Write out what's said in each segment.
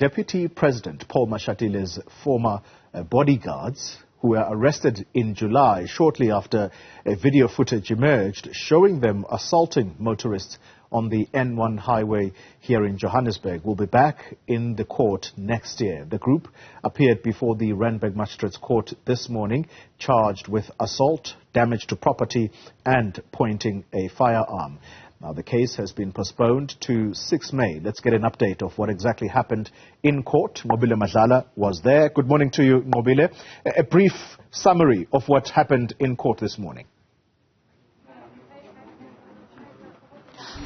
Deputy President Paul Mashatile's former bodyguards, who were arrested in July shortly after a video footage emerged showing them assaulting motorists on the N1 highway here in Johannesburg, will be back in the court next year. The group appeared before the Randburg Magistrates Court this morning, charged with assault, damage to property and pointing a firearm. Now, the case has been postponed to 6 May. Let's get an update of what exactly happened in court. Mobile Madlala was there. Good morning to you, Mobile. A brief summary of what happened in court this morning.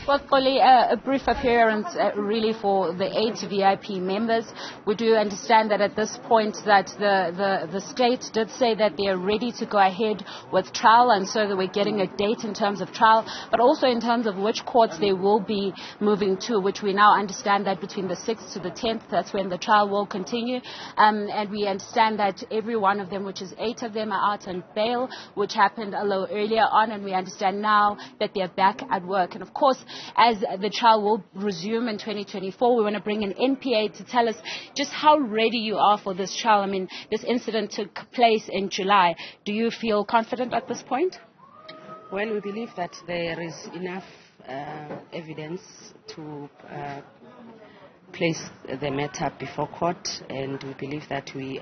Well, Koli, a brief appearance really for the 8 VIP members. We do understand that at this point that the state did say that they are ready to go ahead with trial, and so that we're getting a date in terms of trial, but also in terms of which courts they will be moving to, which we now understand that between the 6th to the 10th, that's when the trial will continue. And we understand that every one of them, which is 8 of them, are out on bail, which happened a little earlier on, and we understand now that they're back at work. And of course, as the trial will resume in 2024, we want to bring in NPA to tell us just how ready you are for this trial. I mean, this incident took place in July. Do you feel confident at this point? Well, we believe that there is enough evidence to place the matter before court, and we believe that we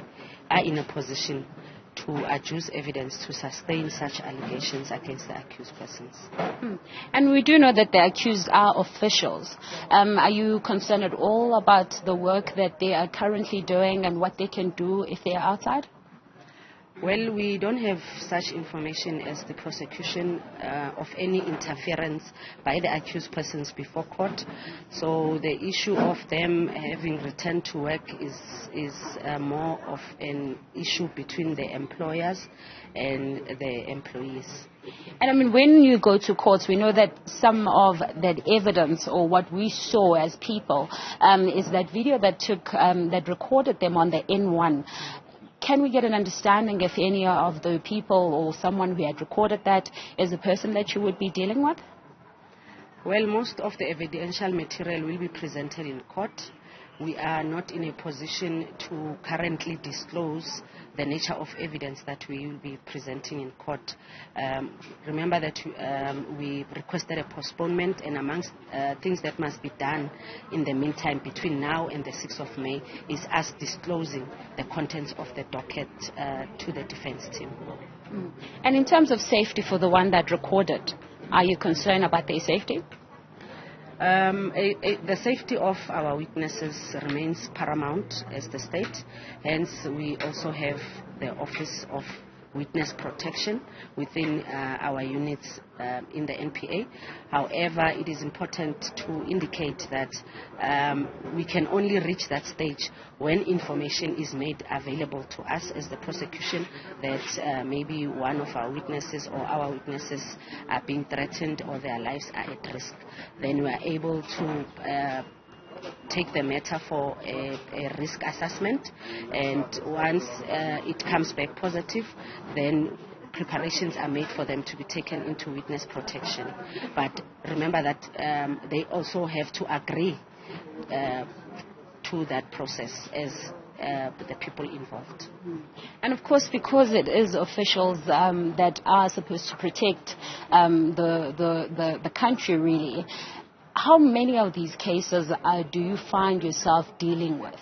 are in a position to adduce evidence to sustain such allegations against the accused persons. And we do know that the accused are officials. Are you concerned at all about the work that they are currently doing and what they can do if they are outside? Well, we don't have such information as the prosecution of any interference by the accused persons before court. So the issue of them having returned to work is more of an issue between the employers and the employees. And I mean, when you go to courts, we know that some of that evidence, or what we saw as people, is that video that that recorded them on the N1. Can we get an understanding if any of the people or someone who had recorded that is a person that you would be dealing with? Well, most of the evidential material will be presented in court. We are not in a position to currently disclose the nature of evidence that we will be presenting in court. Remember that we requested a postponement, and amongst things that must be done in the meantime between now and the 6th of May is us disclosing the contents of the docket to the defense team. And in terms of safety for the one that recorded, are you concerned about their safety? The safety of our witnesses remains paramount as the state. Hence, we also have the Office of Witness Protection within our units in the NPA. However, it is important to indicate that we can only reach that stage when information is made available to us as the prosecution that maybe one of our witnesses or our witnesses are being threatened or their lives are at risk. Then we are able to take the matter for a risk assessment, and once it comes back positive, then preparations are made for them to be taken into witness protection. But remember that they also have to agree to that process as the people involved. And of course, because it is officials that are supposed to protect the country, really, how many of these cases do you find yourself dealing with?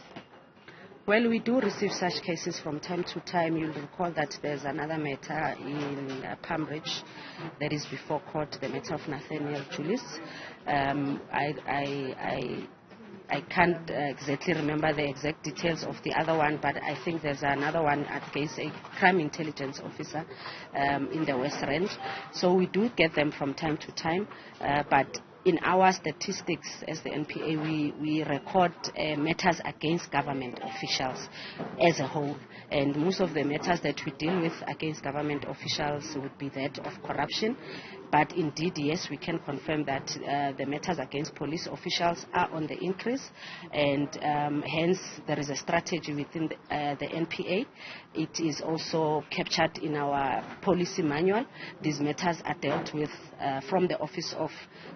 Well, we do receive such cases from time to time. You'll recall that there's another matter in Pambridge that is before court, the matter of Nathaniel Julius. I can't exactly remember the exact details of the other one, but I think there's another one against a crime intelligence officer in the West Rand. So we do get them from time to time, but in our statistics as the NPA, we record matters against government officials as a whole. And most of the matters that we deal with against government officials would be that of corruption, But indeed, yes, we can confirm that the matters against police officials are on the increase, and hence there is a strategy within the NPA. It is also captured in our policy manual. These matters are dealt with from the Office of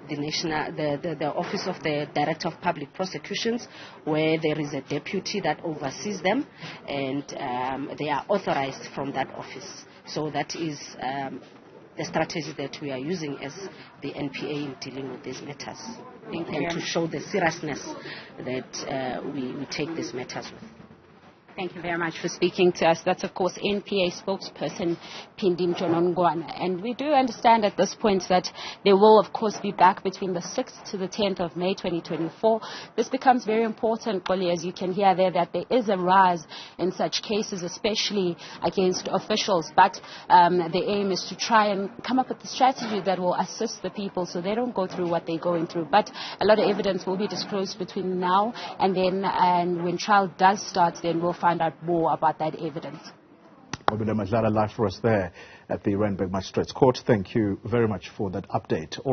the Office of the Director of Public Prosecutions, where there is a deputy that oversees them, and they are authorized from that office. So that is the strategy that we are using as the NPA in dealing with these matters, and to show the seriousness that we take these matters with. Thank you very much for speaking to us. That's, of course, NPA spokesperson Pindim Jonongwana. And we do understand at this point that they will, of course, be back between the 6th to the 10th of May 2024. This becomes very important, Koli, as you can hear there, that there is a rise in such cases, especially against officials. But the aim is to try and come up with a strategy that will assist the people so they don't go through what they're going through. But a lot of evidence will be disclosed between now and then, and when trial does start, then we'll find out more about that evidence. Live for us there at the Randburg Magistrates Court. Thank you very much for that update. All right.